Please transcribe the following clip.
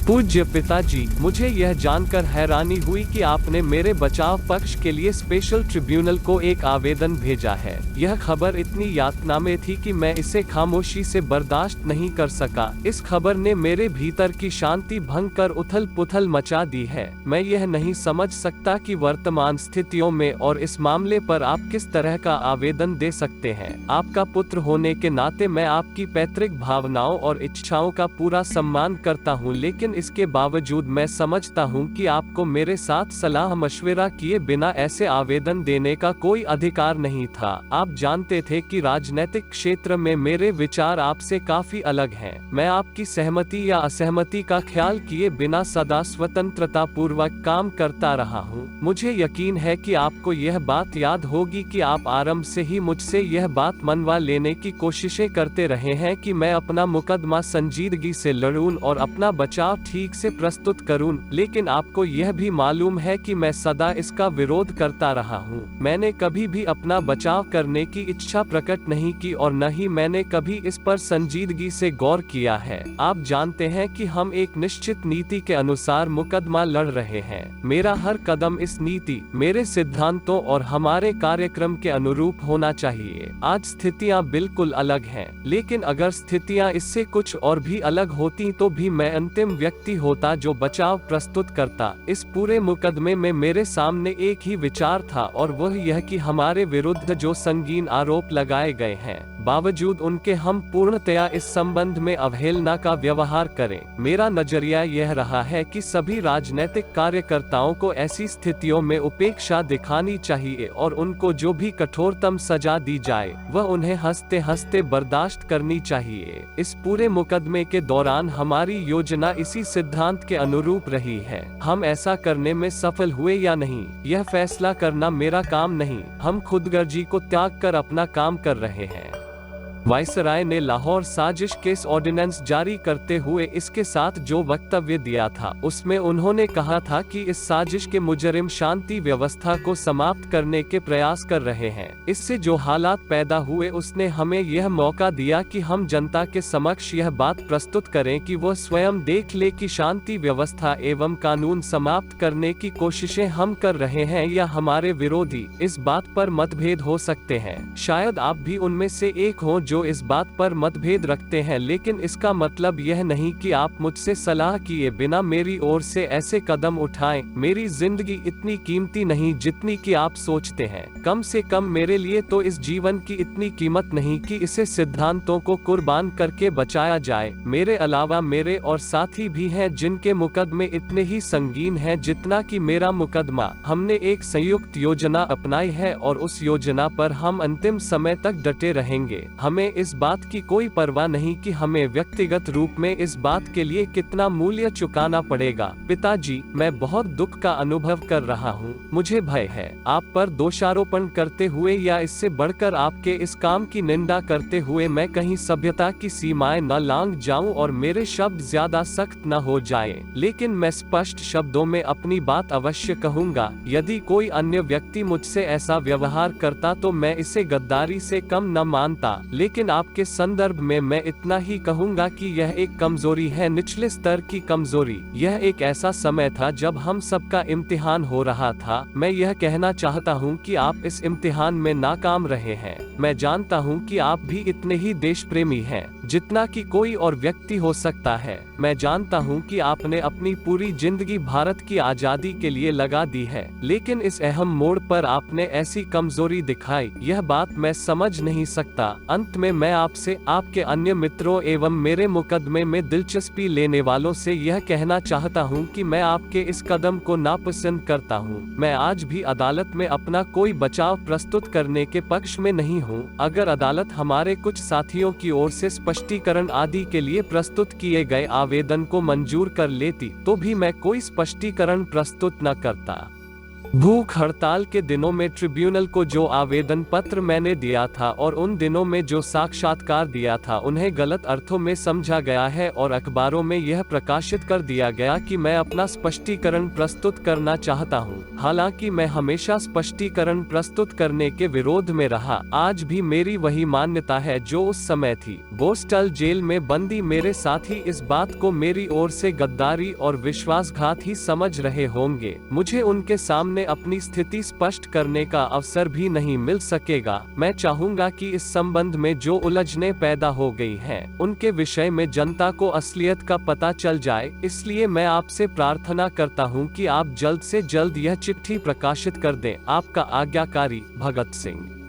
पूज्य पिताजी, मुझे यह जानकर हैरानी हुई कि आपने मेरे बचाव पक्ष के लिए स्पेशल ट्रिब्यूनल को एक आवेदन भेजा है। यह खबर इतनी यातना में थी कि मैं इसे खामोशी से बर्दाश्त नहीं कर सका। इस खबर ने मेरे भीतर की शांति भंग कर उथल पुथल मचा दी है। मैं यह नहीं समझ सकता कि वर्तमान स्थितियों में और इस मामले पर आप किस तरह का आवेदन दे सकते हैं। आपका पुत्र होने के नाते मैं आपकी पैतृक भावनाओं और इच्छाओं का पूरा सम्मान करता हूं, लेकिन इसके बावजूद मैं समझता हूं कि आपको मेरे साथ सलाह मशविरा किए बिना ऐसे आवेदन देने का कोई अधिकार नहीं था। आप जानते थे कि राजनीतिक क्षेत्र में मेरे विचार आपसे काफी अलग हैं। मैं आपकी सहमति या असहमति का ख्याल किए बिना सदा स्वतंत्रता पूर्वक काम करता रहा हूं। मुझे यकीन है कि आपको यह बात याद होगी कि आप आरंभ से ही मुझसे यह बात मनवा लेने की कोशिशें करते रहे हैं कि मैं अपना मुकदमा संजीदगी से लड़ूं और अपना बचाव ठीक से प्रस्तुत करूं, लेकिन आपको यह भी मालूम है कि मैं सदा इसका विरोध करता रहा हूं। मैंने कभी भी अपना बचाव करने की इच्छा प्रकट नहीं की और न ही मैंने कभी इस पर संजीदगी से गौर किया है। आप जानते हैं कि हम एक निश्चित नीति के अनुसार मुकदमा लड़ रहे हैं। मेरा हर कदम इस नीति, मेरे सिद्धांतों और हमारे कार्यक्रम के अनुरूप होना चाहिए। आज स्थितियां बिल्कुल अलग हैं, लेकिन अगर स्थितियां इससे कुछ और भी अलग होती तो भी मैं अंतिम व्यक्ति होता जो बचाव प्रस्तुत करता। इस पूरे मुकदमे में मेरे सामने एक ही विचार था और वह यह कि हमारे विरुद्ध जो संगीन आरोप लगाए गए हैं, बावजूद उनके हम पूर्णतया इस संबंध में अवहेलना का व्यवहार करें। मेरा नजरिया यह रहा है कि सभी राजनीतिक कार्यकर्ताओं को ऐसी स्थितियों में उपेक्षा दिखानी चाहिए और उनको जो भी कठोरतम सजा दी जाए वह उन्हें हंसते हंसते बर्दाश्त करनी चाहिए। इस पूरे मुकदमे के दौरान हमारी योजना इसी सिद्धांत के अनुरूप रही है। हम ऐसा करने में सफल हुए या नहीं, यह फैसला करना मेरा काम नहीं। हम खुदगर्जी को त्याग कर अपना काम कर रहे हैं। वायसराय ने लाहौर साजिश केस ऑर्डिनेंस जारी करते हुए इसके साथ जो वक्तव्य दिया था, उसमें उन्होंने कहा था कि इस साजिश के मुजरिम शांति व्यवस्था को समाप्त करने के प्रयास कर रहे हैं। इससे जो हालात पैदा हुए उसने हमें यह मौका दिया कि हम जनता के समक्ष यह बात प्रस्तुत करें कि वह स्वयं देख ले कि शांति व्यवस्था एवं कानून समाप्त करने की कोशिशें हम कर रहे हैं या हमारे विरोधी। इस बात पर मतभेद हो सकते हैं, शायद आप भी उनमें से एक हों जो इस बात पर मतभेद रखते हैं, लेकिन इसका मतलब यह नहीं कि आप मुझसे सलाह किए बिना मेरी ओर से ऐसे कदम उठाएं। मेरी जिंदगी इतनी कीमती नहीं जितनी कि आप सोचते हैं। कम से कम मेरे लिए तो इस जीवन की इतनी कीमत नहीं कि इसे सिद्धांतों को कुर्बान करके बचाया जाए। मेरे अलावा मेरे और साथी भी हैं जिनके मुकदमे इतने ही संगीन हैं जितना कि मेरा मुकदमा। हमने एक संयुक्त योजना अपनाई है और उस योजना पर हम अंतिम समय तक डटे रहेंगे। हमें इस बात की कोई परवाह नहीं कि हमें व्यक्तिगत रूप में इस बात के लिए कितना मूल्य चुकाना पड़ेगा। पिताजी, मैं बहुत दुख का अनुभव कर रहा हूँ। मुझे भय है आप पर दोषारोपण करते हुए या इससे बढ़कर आपके इस काम की निंदा करते हुए मैं कहीं सभ्यता की सीमाएं न लांघ जाऊं और मेरे शब्द ज्यादा सख्त न हो जाएं। लेकिन मैं स्पष्ट शब्दों में अपनी बात अवश्य कहूँगा। यदि कोई अन्य व्यक्ति मुझसे ऐसा व्यवहार करता तो मैं इसे गद्दारी से कम न मानता, लेकिन आपके संदर्भ में मैं इतना ही कहूंगा कि यह एक कमजोरी है, निचले स्तर की कमजोरी। यह एक ऐसा समय था जब हम सबका इम्तिहान हो रहा था। मैं यह कहना चाहता हूं कि आप इस इम्तिहान में नाकाम रहे हैं। मैं जानता हूं कि आप भी इतने ही देश प्रेमी हैं जितना कि कोई और व्यक्ति हो सकता है। मैं जानता हूं कि आपने अपनी पूरी जिंदगी भारत की आजादी के लिए लगा दी है, लेकिन इस अहम मोड़ पर आपने ऐसी कमजोरी दिखाई, यह बात मैं समझ नहीं सकता। अंत में मैं आपसे, आपके अन्य मित्रों एवं मेरे मुकदमे में दिलचस्पी लेने वालों से यह कहना चाहता हूं कि मैं आपके इस कदम को नापसंद करता हूं। मैं आज भी अदालत में अपना कोई बचाव प्रस्तुत करने के पक्ष में नहीं हूं। अगर अदालत हमारे कुछ साथियों की ओर से स्पष्टीकरण आदि के लिए प्रस्तुत किए गए आवेदन को मंजूर कर लेती तो भी मैं कोई स्पष्टीकरण प्रस्तुत न करता। भूख हड़ताल के दिनों में ट्रिब्यूनल को जो आवेदन पत्र मैंने दिया था और उन दिनों में जो साक्षात्कार दिया था उन्हें गलत अर्थों में समझा गया है और अखबारों में यह प्रकाशित कर दिया गया कि मैं अपना स्पष्टीकरण प्रस्तुत करना चाहता हूं। हालांकि मैं हमेशा स्पष्टीकरण प्रस्तुत करने के विरोध में रहा। आज भी मेरी वही मान्यता है जो उस समय थी। बोस्टल जेल में बंदी मेरे साथी इस बात को मेरी ओर से गद्दारी और विश्वासघात ही समझ रहे होंगे। मुझे उनके सामने अपनी स्थिति स्पष्ट करने का अवसर भी नहीं मिल सकेगा। मैं चाहूंगा कि इस संबंध में जो उलझनें पैदा हो गई हैं, उनके विषय में जनता को असलियत का पता चल जाए। इसलिए मैं आपसे प्रार्थना करता हूं कि आप जल्द से जल्द यह चिट्ठी प्रकाशित कर दें। आपका आज्ञाकारी भगत सिंह।